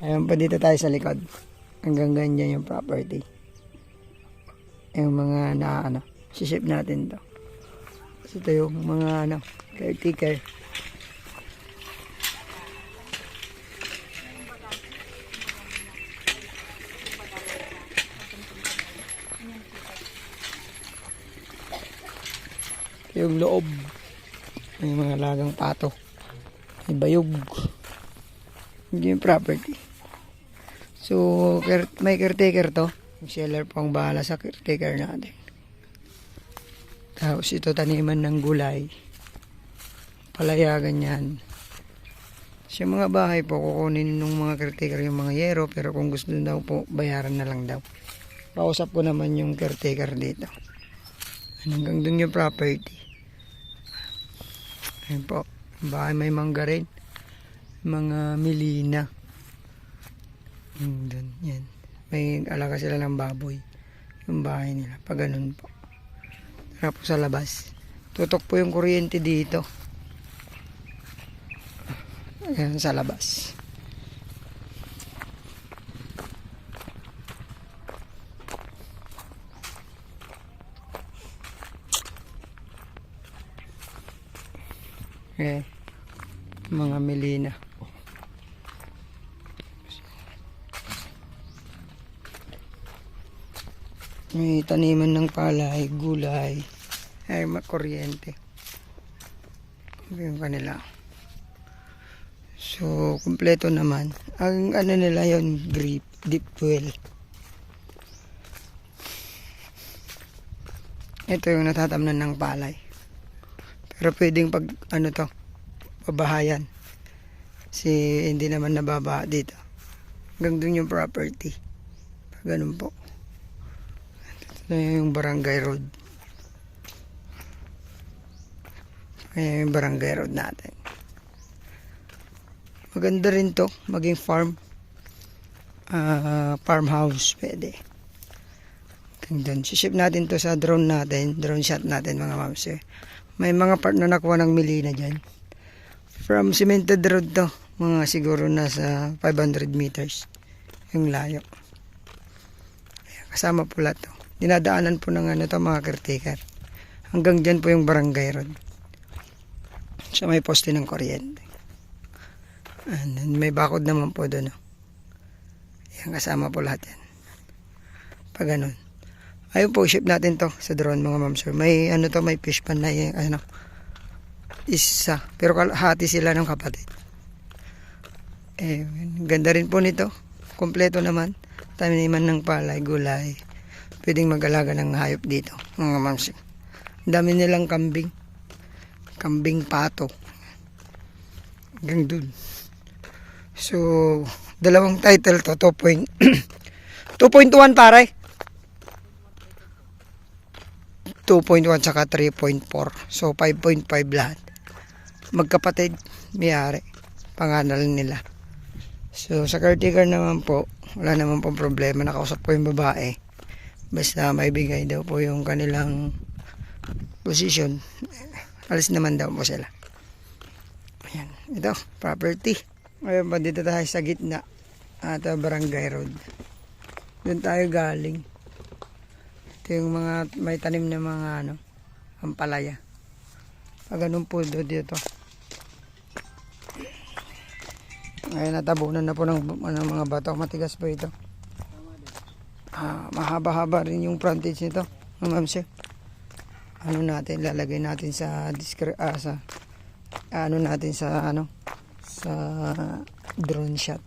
Ayan pa dito tayo sa likod. Hanggang ganyan yung property. Yung mga siship natin to. So, ito yung mga caretaker. Yung loob. May mga lagang pato. May bayog. Hindi yung property. So, may caretaker to. Yung seller po ang bahala sa caretaker natin. Tapos ito taniman ng gulay. Palaya ganyan. Sa mga bahay po, kukunin ng mga caretaker yung mga yero. Pero kung gusto daw po, bayaran na lang daw. Pausap ko naman yung caretaker dito. Hanggang dun yung property. Ayun po. Bahay may mangga rin. Mga milina. Dun, yan. May alaga sila ng baboy. Yung bahay nila. Pag ganun po. Tara po sa labas. Tutok po yung kuryente dito. Ayan sa labas. Okay. Mga melina. May taniman ng palay, gulay, ay makuryente. Yung kanila. So, kumpleto naman. Ang nila yon deep well. Ito yung natatamnan ng palay. Pero pwedeng pag babahayan. Kasi hindi naman nababa dito. Hanggang dun yung property. Pag ganun po. Ito yung barangay road. Ayan yung barangay road natin. Maganda rin to. Maging farmhouse pwede. Doon. Siship natin to sa drone natin. Drone shot natin mga mams. May mga part na nakuha ng milina dyan. From cemented road to. Mga siguro nasa 500 meters. Yung layo. Ayan, kasama pula to. Dinadaanan po ng mga caretaker. Hanggang dyan po yung barangay road. So may poste ng kuryente. And then, may bakod naman po doon. Ayan, kasama po lahat yan. Pag ganun. Ayun po, ship natin to sa drone mga ma'am sir. May may fish pan na isa. Pero hati sila ng kapatid. Ganda rin po nito. Kompleto naman. Taniman ng palay, gulay. Pwedeng mag-alaga ng hayop dito mga ma'am sir. Dami nilang kambing. Kambing pato. Hanggang dun. So, dalawang title to. 2.1 pare. 2.1 saka 3.4. So 5.5 lahat. Magkapatid, may-ari. Pangalan nila. So sa caretaker naman po, wala naman pong problema. Nakausap ko yung babae. Basta may bigay daw po yung kanilang position. Alis naman daw po sila. Ayan. Ito, property. Ngayon pa dito tayo sa gitna. At barangay road. Doon tayo galing. Yung mga may tanim na mga ampalaya. Pag ganun po dito. Ngayon natabunan na po ng mga bato. Matigas po ito. Mahaba-haba rin yung frontage nito. Ma'am sir. Lalagay natin sa sa drone shot.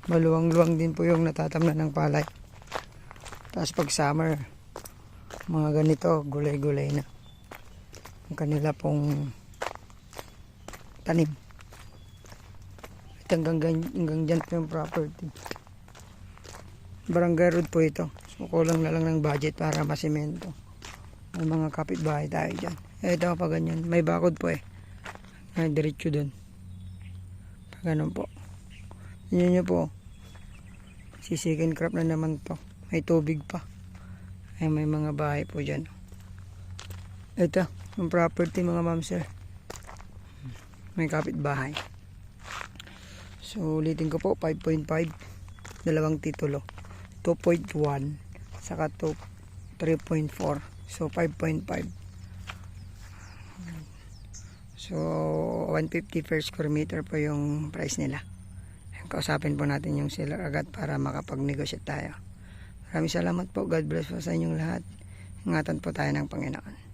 Maluwang-luwang din po yung natatamnan ng palay. Tapos pag summer, mga ganito, gulay-gulay na. Ang kanila pong tanim. At hanggang dyan po yung property. Barangay road po ito. So kulang na lang ng budget para masimento. May mga kapitbahay tayo dyan. Ito pa ganyan. May bakod po Ay, diretso dun. Pag ganun po. Yun nyo po. Second crop na naman to. May tubig pa. Ay may mga bahay po dyan. Ito. Yung property mga ma'am sir. May kapitbahay. So ulitin ko po, 5.5, dalawang titulo, 2.1 saka 3.4, so 5.5. So 150 per square meter po yung price nila. Kausapin po natin yung seller agad para makapag-negotiate tayo. Maraming salamat po. God bless po sa inyong lahat. Ingatan po tayo ng Panginoon.